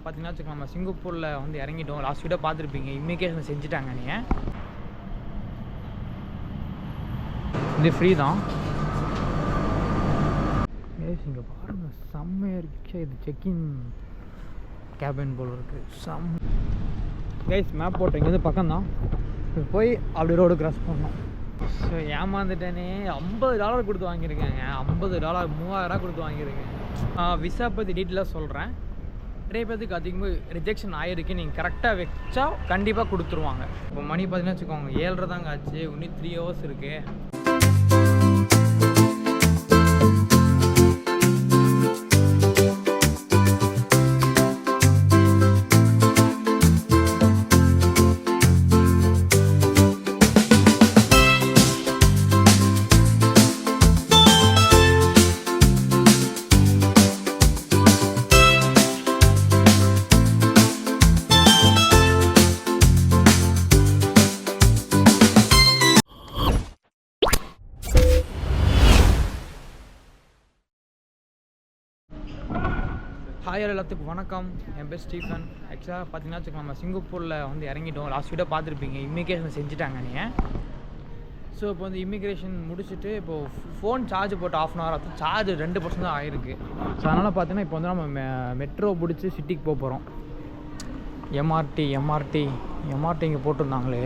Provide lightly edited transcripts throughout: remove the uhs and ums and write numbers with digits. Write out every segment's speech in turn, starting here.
பார்த்தீங்கன்னா வச்சுக்கோங்க, நம்ம சிங்கப்பூரில் வந்து இறங்கிட்டோம். லாஸ்ட் வீடியோ பார்த்துருப்பீங்க. இமிக்ரேஷன் செஞ்சுட்டாங்க. நீங்கள் இது ஃப்ரீ தான். இங்கே பாருங்கள், செம்மையாக இருக்கு. இது செக்இன் கேபின் போல் இருக்குது. கைஸ் மேப் போட்டு இங்கேருந்து பக்கம் தான் போய் அப்படி ரோடு கிராஸ் பண்ணோம். ஸோ ஏமாந்துட்டேனே. $50 கொடுத்து வாங்கியிருக்கேங்க. $50 $3000 கொடுத்து வாங்கியிருக்கேன். விசா பற்றி டீட்டெயிலாக சொல்கிறேன். நிறைய பேருக்கு அதிகமாக ரிஜெக்ஷன் ஆகிருக்கு. நீங்கள் கரெக்டாக வச்சா கண்டிப்பாக கொடுத்துருவாங்க. இப்போ மணி பார்த்தீங்கன்னா வச்சுக்கோங்க 7:30 தாங்க ஆச்சு. இன்னும் 3 hours இருக்குது. ஹாய் எல்லாத்துக்கும் வணக்கம். என் பேர் ஸ்டீஃபன். ஆக்சுவலாக பார்த்தீங்கன்னா வச்சுக்கோங்க, நம்ம சிங்கப்பூரில் வந்து இறங்கிட்டோம். லாஸ்ட் வீடியோ பார்த்துருப்பீங்க. இமிக்ரேஷன் செஞ்சுட்டாங்க. நீங்கள் ஸோ இப்போ வந்து இமிக்ரேஷன் முடிச்சுட்டு இப்போது ஃபோன் சார்ஜ் போட்டு 1/2 hour ஆகுது. சார்ஜ் 2% தான் ஆகிருக்கு. ஸோ அதனால் பார்த்தீங்கன்னா இப்போ வந்து நம்ம மெட்ரோ பிடிச்சி சிட்டிக்கு போக போகிறோம். எம்ஆர்டி இங்கே போட்டிருந்தாங்களே.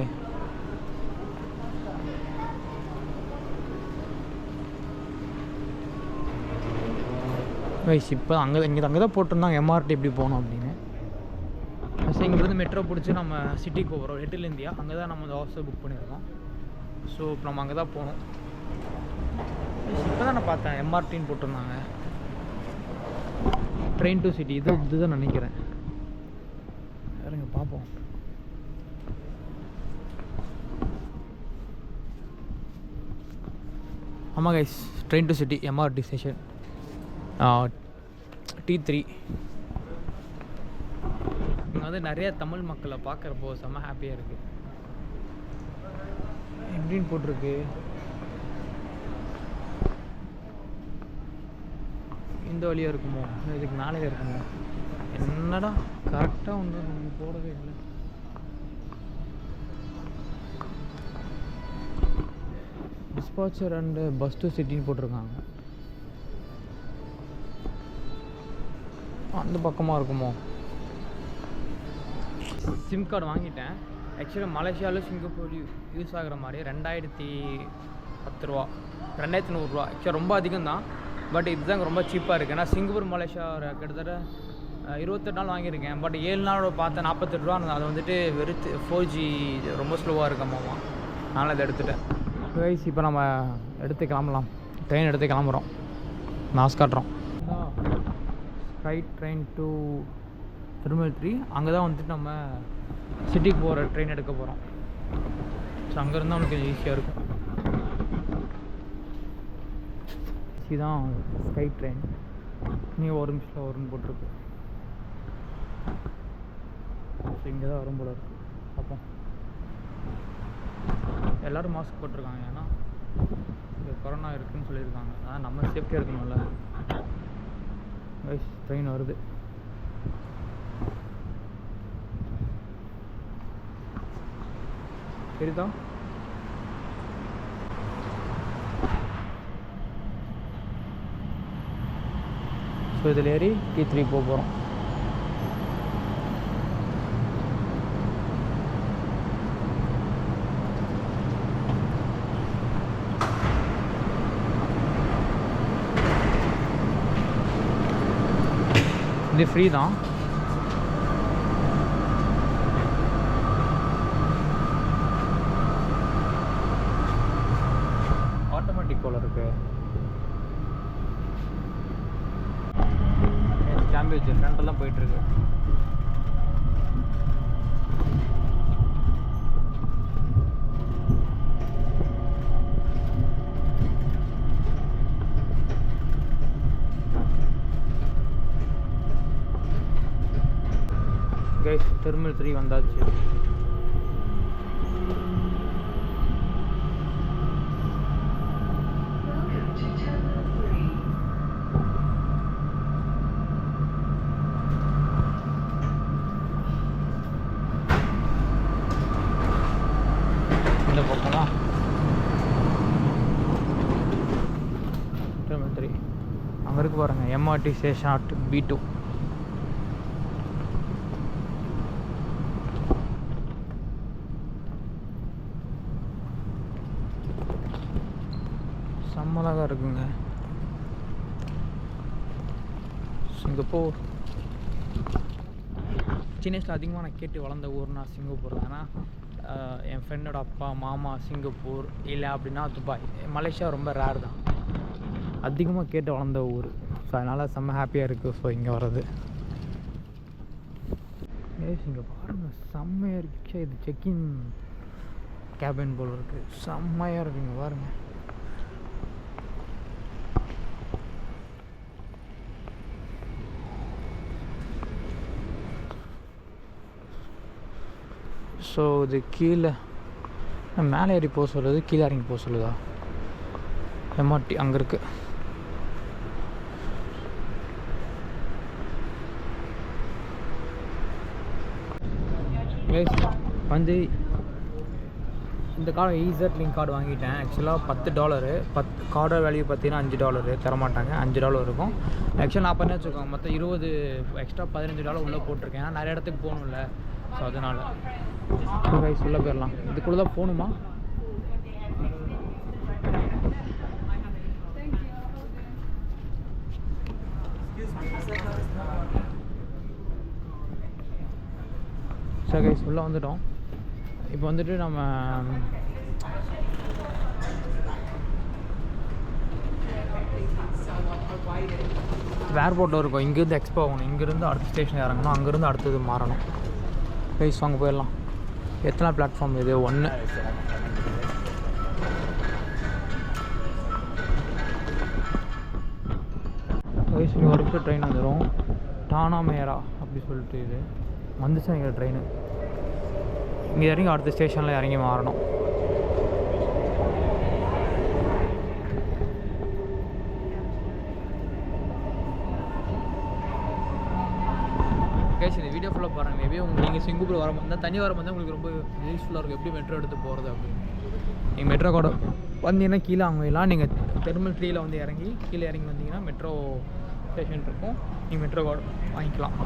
வைஸ் இப்போ அங்கே தான் போட்டிருந்தாங்க எம்ஆர்டி எப்படி போகணும் அப்படின்னு. ஸோ இங்கேருந்து மெட்ரோ பிடிச்சி நம்ம சிட்டிக்கு போகிறோம். Little India. அங்கே தான் நம்ம இந்த ஹவுஸை புக் பண்ணியிருக்கோம். ஸோ இப்போ நம்ம அங்கே தான் போகணும். இப்போ தான் நான் பார்த்தேன் எம்ஆர்டின்னு போட்டிருந்தாங்க. ட்ரெயின் டு சிட்டி இதுதான் நினைக்கிறேன். வேறுங்க பார்ப்போம். ஆமாம் guys, train to city MRT station T3. இங்கே வந்து நிறைய தமிழ் மக்களை பார்க்குறப்போ செம்ம ஹாப்பியாக இருக்குது. எப்படின்னு போட்டிருக்கு. இந்த வழியாக இருக்குமோ, இதுக்கு மேலே இருக்குமோ? என்னடா கரெக்டாக ஒன்று நம்ம போடவே இல்லை. டிஸ்பாச்சர் அண்டு பஸ் டு சிட்டின்னு போட்டிருக்காங்க. அந்த பக்கமாக இருக்குமோ? சிம் கார்டு வாங்கிட்டேன். ஆக்சுவலாக மலேசியாவில் சிங்கப்பூர் யூஸ் ஆகிற மாதிரி 2010 ரூபா 2100 ரூபா. ஆக்சுவலாக ரொம்ப அதிகம் தான். பட் இதுதான் ரொம்ப சீப்பாக இருக்குது. ஏன்னா சிங்கப்பூர் மலேசியா கிட்டத்தட்ட 28 நாள் வாங்கியிருக்கேன். பட் 7 நாளோட பார்த்தேன் 48 ரூபா. அதை வந்துட்டு வெறுத்து 4G ரொம்ப ஸ்லோவாக இருக்கம்மாமா. அதனால் அதை எடுத்துட்டேன். கைஸ் இப்போ நம்ம கிளம்பலாம். ட்ரெயின் எடுத்து கிளம்புறோம். மாஸ்க் காட்டுறோம். Train to Tirumal 3. அங்கே தான் வந்துட்டு நம்ம சிட்டிக்கு போகிற ட்ரெயின் எடுக்க போகிறோம். ஸோ அங்கே இருந்தால் அவனுக்கு கொஞ்சம் ஈஸியாக இருக்கும். இதுதான் ஸ்கை ட்ரெயின். நீங்கள் 1 நிமிஷத்தில் வரும்னு போட்டிருக்கு. ஸோ இங்கே தான் வரும் போல இருக்குது. பார்ப்போம். எல்லோரும் மாஸ்க் போட்டிருக்காங்க. ஏன்னா இங்கே கொரோனா இருக்குதுன்னு சொல்லியிருக்காங்க. அதான் நம்ம சேஃப்டியாக இருக்கணும்ல. கைஸ் ட்ரெயின் வருது. சரிதா? ஸோ இதில் ஏறி T3 போக போகிறோம். இது ஃப்ரீ தான். ஆட்டோமேட்டிக் போல இருக்கு. சாம்பியன்ஸ் ஃப்ரண்ட்லாம் போயிட்டுருக்கு. கைஸ் டெர்மினல் 3 வந்தாச்சு. இருக்கு பாருங்கள், எம்ஆர்டி ஸ்டேஷன் B2. செம்மலாக இருக்குங்க. சிங்கப்பூர் சின்ன வயசில் அதிகமாக நான் கேட்டு வளர்ந்த ஊர்னா சிங்கப்பூர் தான். ஏன்னா என் ஃப்ரெண்டோட அப்பா மாமா சிங்கப்பூர், இல்லை அப்படின்னா துபாய். மலேசியா ரொம்ப ரேர் தான், அதிகமாக கேட்டு வளர்ந்த ஊர். ஸோ அதனால் செம்ம ஹாப்பியாக இருக்குது ஸோ இங்கே வர்றது. இங்கே பாருங்கள், செம்மையாக இருக்கு. இது செக்இன் கேபின் போல் இருக்குது, செம்மையாக இருக்குங்க பாருங்கள். ஸோ இது கீழே மேலே ஏறி போக சொல்லுது, கீழே இறங்கி போக சொல்லுதா? எம்ஆர்டி அங்கே இருக்குது. வந்து இந்த கார்டு ஈஸர் லிங்க் கார்டு வாங்கிட்டேன். ஆக்சுவலாக $10. கார்டோட வேல்யூ பார்த்தீங்கன்னா $5 தரமாட்டாங்க, $5 இருக்கும். ஆக்சுவலாக நான் பண்ணி வச்சுருக்கோங்க மொத்தம் 20 எக்ஸ்ட்ரா $15 உள்ளே போட்டிருக்கேன். ஏன்னா நிறைய இடத்துக்கு போகணும்ல, ஸோ அதனால் கைஸ் உள்ளே போயிடலாம். இதுக்குள்ளே தான் போகணுமா? சரி கைஸ் உள்ளே வந்துட்டோம். இப்போ வந்துட்டு நம்ம ஏர்போர்ட்டில் இருக்கோம். இங்கேருந்து எக்ஸ்போ ஆகணும், இங்கேருந்து அடுத்த ஸ்டேஷன் இறங்கணும், அங்கேருந்து அடுத்தது மாறணும். கைஸ் வாங்க போயிடலாம். எத்தனை பிளாட்ஃபார்ம் இது? 1. கைஸ் இங்கே ஒரு ட்ரெயின் வந்துடும், டானா மேரா அப்படி சொல்லிட்டு. இது வந்துச்சு எங்கள் ட்ரெயின். இங்கே இறங்கி அடுத்த ஸ்டேஷனில் இறங்கி மாறணும். கேஷ் இந்த வீடியோ ஃபுல்லாக பாருங்கள். மேபி நீங்கள் சிங்கப்பூர் வர மாதிரி தனி வர மாதிரி உங்களுக்கு ரொம்ப யூஸ்ஃபுல்லாக இருக்கும். எப்படி மெட்ரோ எடுத்து போகிறது அப்படின்னு. நீங்கள் மெட்ரோ கூட வந்தீங்கன்னா கீழே அங்கெல்லாம் நீங்கள் டெர்மினல் 3ல் வந்து இறங்கி கீழே இறங்கி வந்தீங்கன்னா மெட்ரோ ஸ்டேஷன் இருக்கும். நீங்கள் மெட்ரோ கூட வாங்கிக்கலாம்.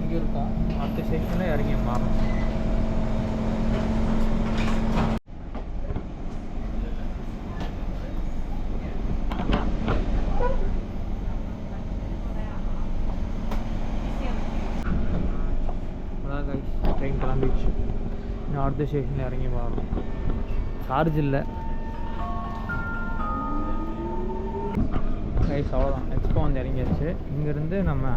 இங்கே இருக்கும், அடுத்த ஸ்டேஷனில் இறங்கி மாறணும். ட்ரெயின் கிளம்பிடுச்சு. இன்னும் அடுத்த ஸ்டேஷனில் இறங்கி வரணும். சார்ஜ் இல்லை கைஸ், அவ்வளோதான். எக்ஸ்போ வந்து இறங்கியாச்சு. இங்கேருந்து நம்ம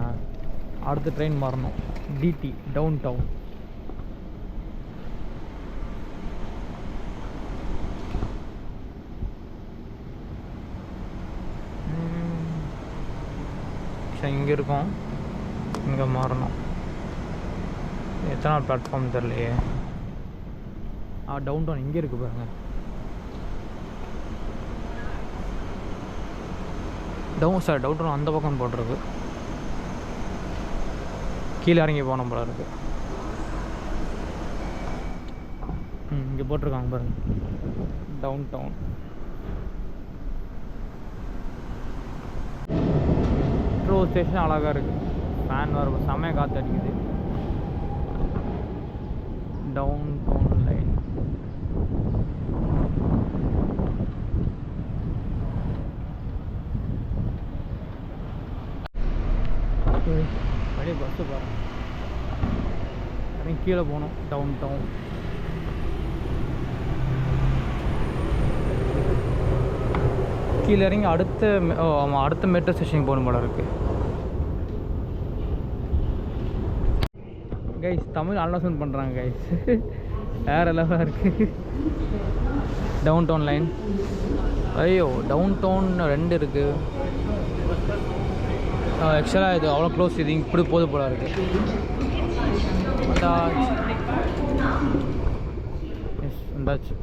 அடுத்த ட்ரெயின் மாறணும், டிடி டவுன் டவுன். இங்கே இருக்கோம், இங்கே மாறணும். எத்தனை பிளாட்ஃபார்ம் தெரியலையே. டவுன் டவுன் இங்கே இருக்குது பாருங்க. டவுன் டவுன் அந்த பக்கம் போட்டிருக்கு. கீழே இறங்கி போனோம் போல இருக்கு. இங்கே போட்டிருக்காங்க பாருங்க, டவுன் டவுன். மெட்ரோ ஸ்டேஷன் அழகாக இருக்குது. ஃபேன் வர செம்மையாக காற்று அடிக்குது. Down down line. அப்படியே பஸ்ஸு பாருங்க. இறங்கி கீழே போகணும், டவுன் டவுன். கீழே இறங்கி அடுத்த மெட்ரோ ஸ்டேஷனுக்கு போகணும் போல இருக்குது. கைஸ் தமிழ் அனௌன்ஸ்மெண்ட் பண்ணுறாங்க கைஸ், வேறு லெவலாக இருக்குது. Down down line. ஐயோ, டவுன் டவுன் 2 இருக்குது. ஆக்சுவலாக இது அவ்வளோ க்ளோஸ். இது இப்படி போது போல இருக்குது. எஸ் வந்தாச்சு.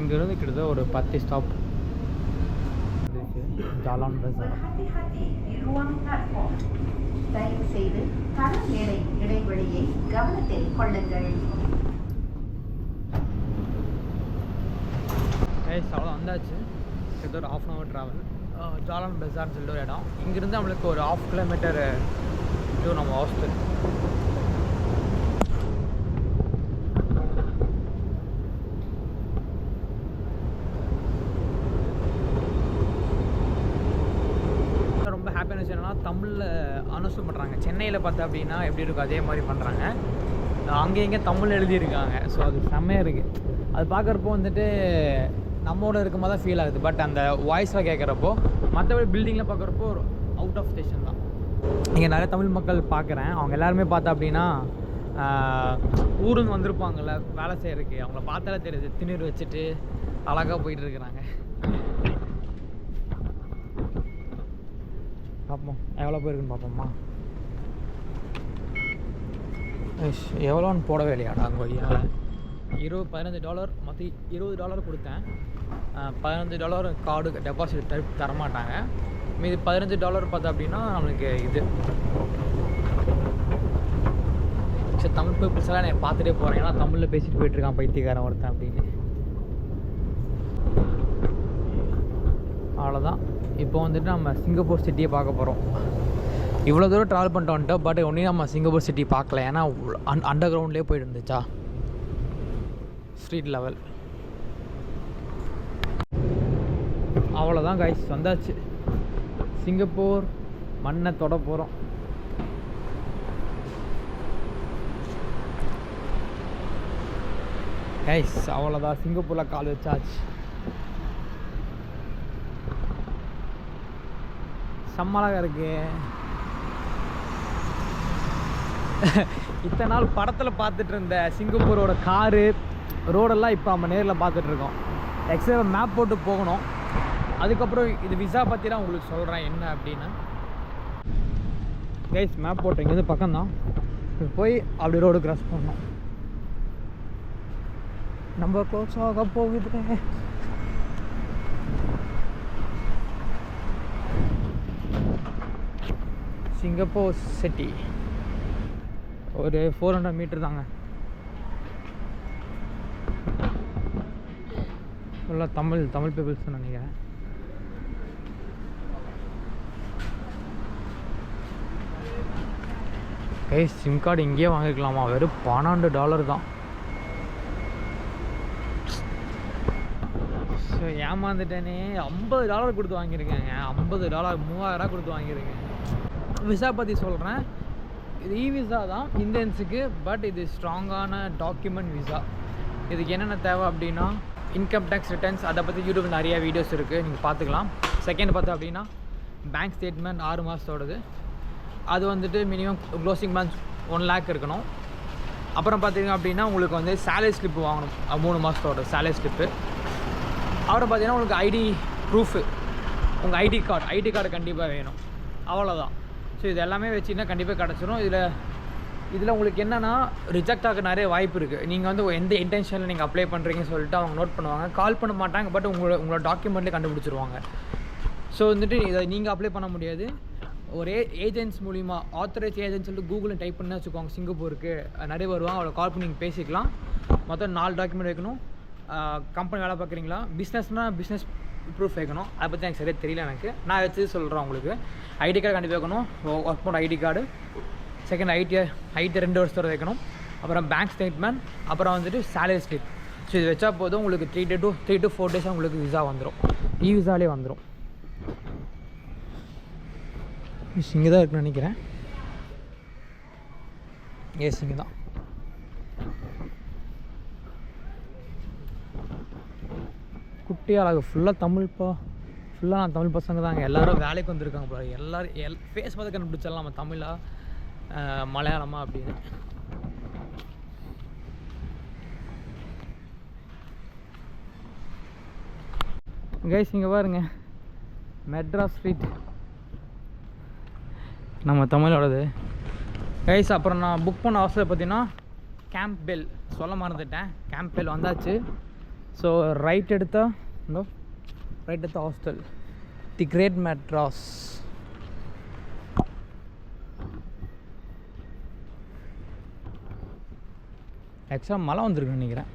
இங்கேருந்து கிட்டத்தட்ட ஒரு 10 ஸ்டாப் ஜாலான் பஜார். தயவு செய்து தர இடைவெளியை கவனத்தில் கொள்ளுங்கள். அவ்வளோ வந்தாச்சு. கிட்டத்தட்ட ஒரு 1/2 hour ட்ராவல். ஜாலான் பஜார்னு சொல்லிட்டு ஒரு இடம். இங்கேருந்து நம்மளுக்கு ஒரு 1/2 kilometer டூ நம்ம ஹாஸ்டல். ரொம்ப ஹாப்பினஸ் என்னன்னா தமிழில் அனௌன்ஸ் பண்ணுறாங்க. சென்னையில் பார்த்தா அப்படின்னா எப்படி இருக்கும் அதே மாதிரி பண்ணுறாங்க. அங்கே இங்கே தமிழ் எழுதியிருக்காங்க. ஸோ அது செம்மையாக இருக்குது. அது பார்க்குறப்போ வந்துட்டு நம்மோட இருக்கும் போது தான் ஃபீல் ஆகுது. பட் அந்த வாய்ஸாக கேட்குறப்போ மற்றபடி பில்டிங்கில் பார்க்குறப்போ ஒரு அவுட் ஆஃப் ஸ்டேஷன் தான். இங்கே நிறைய தமிழ் மக்கள் பார்க்குறேன். அவங்க எல்லாருமே பார்த்தா அப்படின்னா ஊருங்க வந்திருப்பாங்கள்ல வேலை செய்கிறதுக்கு. அவங்கள பார்த்தாலே தெரியுது, திணீர் வச்சுட்டு அழகாக போயிட்டு இருக்கிறாங்க. பார்ப்போம் எவ்வளோ போயிருக்குன்னு பார்ப்போம்மா. எவ்வளோன்னு போடவே இல்லையாடா அங்கே ஐயாவில். $15 மற்ற $20 கொடுத்தேன். $15 கார்டு டெபாசிட் தரமாட்டாங்க. மீது $15 பார்த்தா அப்படின்னா நம்மளுக்கு இது. சரி, தமிழ் பீப்புள்ஸ் எல்லாம் நான் பார்த்துட்டே போகிறேன். ஏன்னா தமிழில் பேசிட்டு போயிட்டுருக்கான் பைத்தியக்காரன் ஒருத்தன் அப்படின்னு. அவ்வளோதான். இப்போ வந்துட்டு நம்ம சிங்கப்பூர் சிட்டியை பார்க்க போகிறோம். இவ்வளோ தூரம் ட்ராவல் பண்ணிட்டு வந்துட்டோம். பட் ஒன்றையும் நம்ம சிங்கப்பூர் சிட்டி பார்க்கல. ஏன்னா அண்டர் கிரவுண்ட்லேயே போயிட்டு இருந்துச்சா ஸ்ட்ரீட் லெவல். அவ்வளோதான் கைஸ், வந்தாச்சு. சிங்கப்பூர் மண்ணை தொட போகிறோம். கைஸ் அவ்வளோதான், சிங்கப்பூரில் கால் வச்சாச்சு. செம்மழகாக இருக்கு. இத்தனை நாள் படத்தில் பார்த்துட்டு இருந்த சிங்கப்பூரோட காரு ரோடெல்லாம் இப்போ நம்ம நேரில் பார்த்துட்ருக்கோம். எக்ஸ்ட்ரா மேப் போட்டு போகணும். அதுக்கப்புறம் இது விசா பற்றிலாம் உங்களுக்கு சொல்கிறேன் என்ன அப்படின்னு. கைஸ் மேப் போட்டேன். இங்கேருந்து பக்கம்தான். போய் அப்படி ரோடு கிராஸ் பண்ணோம். நம்ம க்ளோஸ் ஆக போகுது. சிங்கப்பூர் சிட்டி ஒரு 400 மீட்டர் தாங்க. ஃபுல்லாக தமிழ் பீப்புள்ஸ் நினைக்கிறேன். சிம் கார்டு இங்கேயே வாங்கிக்கலாமா? வெறும் $12 தான். ஸோ ஏமாந்துட்டேனே. $50 கொடுத்து வாங்கியிருக்கேங்க. $50 $3000 கொடுத்து வாங்கியிருக்கேன். விசா பற்றி சொல்கிறேன். இது விசா தான் இந்தியன்ஸுக்கு. பட் இது ஸ்ட்ராங்கான டாக்குமெண்ட் விசா. இதுக்கு என்னென்ன தேவை அப்படின்னா இன்கம் டேக்ஸ் ரிட்டர்ன்ஸ். அதை பற்றி யூடியூப்பில் நிறைய வீடியோஸ் இருக்குது, நீங்கள் பார்த்துக்கலாம். செகண்ட் பார்த்தா அப்படின்னா பேங்க் ஸ்டேட்மெண்ட் 6 மாதத்தோடது. அது வந்துட்டு மினிமம் க்ளோசிங் பேலன்ஸ் 1 lakh இருக்கணும். அப்புறம் பார்த்தீங்க அப்படின்னா உங்களுக்கு வந்து சேலரி ஸ்லிப்பு வாங்கணும், 3 மாதத்தோட சேலரி ஸ்லிப்பு. அப்புறம் பார்த்தீங்கன்னா உங்களுக்கு ஐடி ப்ரூஃபு, உங்கள் ஐடி கார்டு கண்டிப்பாக வேணும். அவ்வளோதான். ஸோ இது எல்லாமே வச்சுன்னா கண்டிப்பாக கிடச்சிரும். இதில் உங்களுக்கு என்னென்னா ரிஜெக்ட் ஆக நிறைய வாய்ப்பு இருக்குது. நீங்கள் வந்து எந்த இன்டென்ஷனில் நீங்கள் அப்ளை பண்ணுறீங்கன்னு சொல்லிட்டு அவங்க நோட் பண்ணுவாங்க. கால் பண்ண மாட்டாங்க, பட் உங்களோட டாக்குமெண்ட்லேயே கண்டுபிடிச்சிருவாங்க. ஸோ வந்துட்டு இதை நீங்கள் அப்ளை பண்ண முடியாது. ஒரு ஏஜென்ட்ஸ் மூலிமா ஆத்தரைஸ் ஏஜென்ட்ஸ் சொல்லிட்டு கூகுளில் டைப் பண்ணி வச்சுக்கோங்க. சிங்கப்பூருக்கு நிறைய வருவாங்க, அவளை கால் பண்ணி நீங்கள் பேசிக்கலாம். மொத்தம் 4 டாக்குமெண்ட் வைக்கணும். கம்பெனி வேலை பார்க்குறீங்களா, பிஸ்னஸ்னால் பிஸ்னஸ் ப்ரூஃப் வைக்கணும். அதை பற்றி எனக்கு சரியாக தெரியல. நான் வச்சு சொல்கிறேன் உங்களுக்கு. ஐடி கார்டு கண்டிப்பாக வைக்கணும். ஒர்க் பண்ண ஐடி கார்டு. செகண்ட் ஐடி 2 வருஷத்தோட வைக்கணும். அப்புறம் பேங்க் ஸ்டேட்மெண்ட். அப்புறம் வந்துட்டு சேலரி ஸ்லிப். ஸோ இது வச்சா போதும். உங்களுக்கு 3 to 4 days உங்களுக்கு விசா வந்துடும். விசாலே வந்துடும். இங்கே தான் இருக்குன்னு நினைக்கிறேன். இங்கே தான். குட்டி அழகு. ஃபுல்லாக நான் தமிழ் பசங்க தாங்க. எல்லோரும் வேலைக்கு வந்திருக்காங்க போல. எல்லோரும் ஃபேஸ் பார்த்து கண்டுபிடிச்சிடலாம் நம்ம தமிழா மலையாளமா அப்படின்னு. கைஸ் இங்கே பாருங்க, மெட்ராஸ் ஸ்ட்ரீட் நம்ம தமிழோடது கைஸ். அப்புறம் நான் புக் பண்ண அவசரம் பார்த்தீங்கன்னா கேம்ப் பெல் சொல்ல மறந்துட்டேன். கேம்ப் பெல் வந்தாச்சு. ஸோ ரைட் எடுத்தால் இந்தோ ரைட் எடுத்தால் ஹாஸ்டல் தி கிரேட் மெட்ராஸ். ஆக்சுவலாக மழை வந்துருக்குன்னு நினைக்கிறேன்.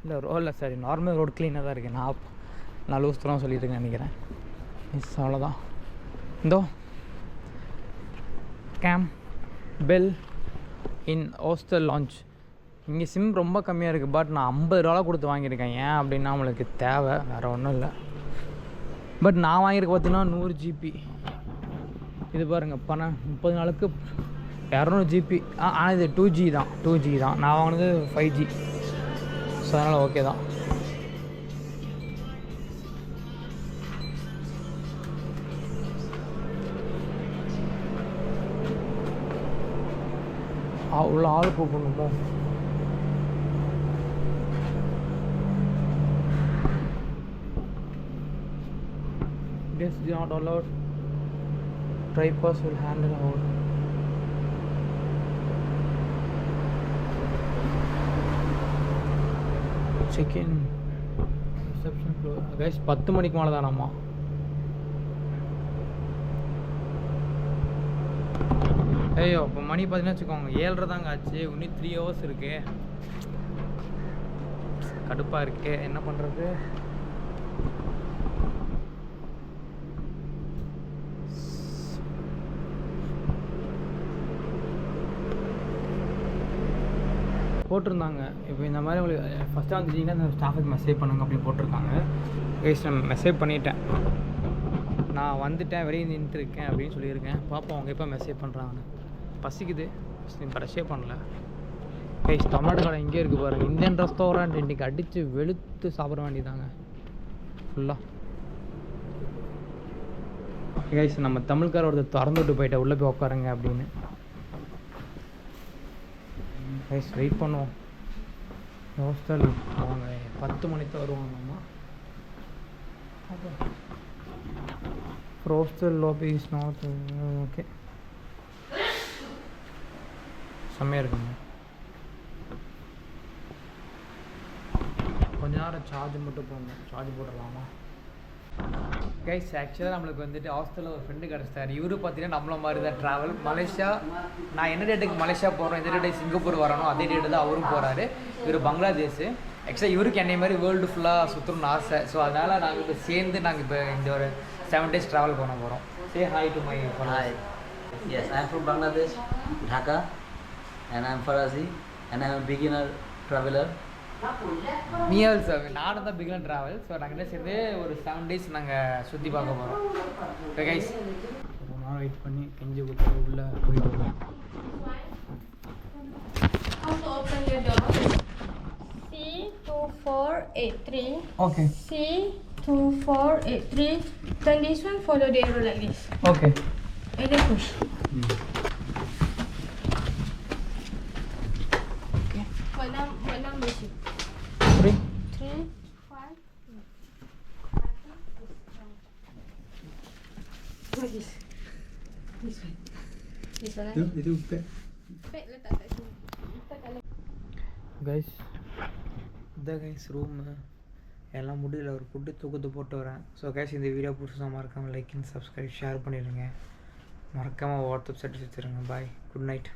இல்லை ரோடில் சரி நார்மல் ரோடு க்ளீனாக தான் இருக்குது. நான் லூஸ் தரம் சொல்லியிருக்கேன் நினைக்கிறேன். மிஸ் அவ்வளோதான். இந்தோ கேம் பெல் இன் ஹாஸ்டல் லான்ச். இங்கே சிம் ரொம்ப கம்மியாக இருக்குது. பட் நான் 50 ரூபா கொடுத்து வாங்கியிருக்கேன். ஏன் அப்படின்னா நம்மளுக்கு தேவை, வேறு ஒன்றும் இல்லை. பட் நான் வாங்கியிருக்க பார்த்தீங்கன்னா 100 GB. இது பாருங்கள் 30 நாளுக்கு 200 GB. ஆனால் இது 2G தான். நான் வாங்கினது 5G. ஸோ அதனால் ஓகே தான். உள்ள ஆள் கூப்பிடணுமோ? Guests do not allowed. Drivers will handle out. Check-in. Reception floor. Guys 10 மணிக்கு மேலே தானாம்மா. ஐயோ இப்போ மணி பார்த்தீங்கன்னா வச்சுக்கோங்க 7:30 தாங்க ஆச்சு. இன்னும் 3 hours இருக்கு. கடுப்பாக இருக்கு, என்ன பண்ணுறது? போட்டிருந்தாங்க இப்போ இந்த மாதிரி உங்களுக்கு ஃபஸ்ட்டாக வந்துட்டிங்கன்னா இந்த ஸ்டாஃபுக்கு மெசேஜ் பண்ணுங்க அப்படின்னு போட்டிருக்காங்க. கைஸ் நான் மெசேஜ் பண்ணிட்டேன். நான் வந்துட்டேன், வெளியே நின்றுருக்கேன் அப்படின்னு சொல்லியிருக்கேன். பார்ப்போம் அவங்க எப்போ மெசேஜ் பண்ணுறாங்கன்னு. பசிக்குது, ப்ரெஷ்ஷே பண்ணல. கைஸ் டொமேட்டோ கடை இங்கே இருக்குது பாருங்கள். இந்தியன் ரெஸ்டாரண்ட் இன்றைக்கி அடித்து வெளுத்து சாப்பிட வேண்டியதாங்க ஃபுல்லாக. கைஸ் நம்ம தமிழ்கார ஒருத்தர் திறந்து விட்டு போயிட்டேன், உள்ளே போய் உட்காருங்க அப்படின்னு. கைஸ் வெயிட் பண்ணுவோம். ஹாஸ்டல் அவங்க 10 மணிக்கு வருவாங்கம்மா. Hostel lobby is not okay. செம்மையாக இருக்குங்க. கொஞ்ச நேரம் சார்ஜ் மட்டும் போடணும். சார்ஜ் போட்டுடலாமா? கைஸ் ஆக்சுவலாக நம்மளுக்கு வந்துட்டு ஹாஸ்டலில் ஒரு ஃப்ரெண்டு கிடச்சிட்டாரு. இவரு பார்த்தீங்கன்னா நம்மள மாதிரி தான் ட்ராவல். மலேசியா, நான் என்ன டேட்டுக்கு மலேசியா போகிறோம், எந்த டேட்டுக்கு சிங்கப்பூர் வரணும் அதே டேட்டு தான் அவரும் போகிறாரு. இவர் பங்களாதேஷ். ஆக்சுவலாக இவருக்கு என்னை மாதிரி வேர்ல்டு ஃபுல்லாக சுற்றணும்னு ஆசை. ஸோ அதனால் நாங்கள் இப்போ சேர்ந்து நாங்கள் இப்போ இந்த ஒரு 7 days ட்ராவல் பண்ண போகிறோம். Say hi to my Hi. Yes, I am from Bangladesh, Dhaka, and I am Farazi, and I am a beginner traveler. Me also, நானும் தான் பிகினர் ட்ராவல். ஸோ நாங்கள் என்ன சேர்ந்து ஒரு 7 days நாங்கள் சுற்றி பார்க்க போகிறோம். ஓகே கைஸ், ரொம்ப நேரம் வெயிட் பண்ணி கெஞ்சி கொடுத்து உள்ளே போயிட்டு வரோம். Also open your door. C2483. Okay. C2483. Then this one follow the arrow like this. Okay. And then push. Okay. What number is it? 3. 3, 5. What is this one? This one. இது உப்பு. Pet letak kat sini. Letak kat guys இதான் guys room எல்லாம் முடியல. ஒரு food தூக்கத்து போட்டு வரேன். So guys இந்த video பிடிச்சா மறக்காமல் லைக் அண்ட் சப்ஸ்கிரைப் ஷேர் பண்ணிடுங்க. மறக்காமல் வாட்ஸ்அப் ஸ்டேட்டஸ் வச்சுருங்க. பாய், குட் நைட்.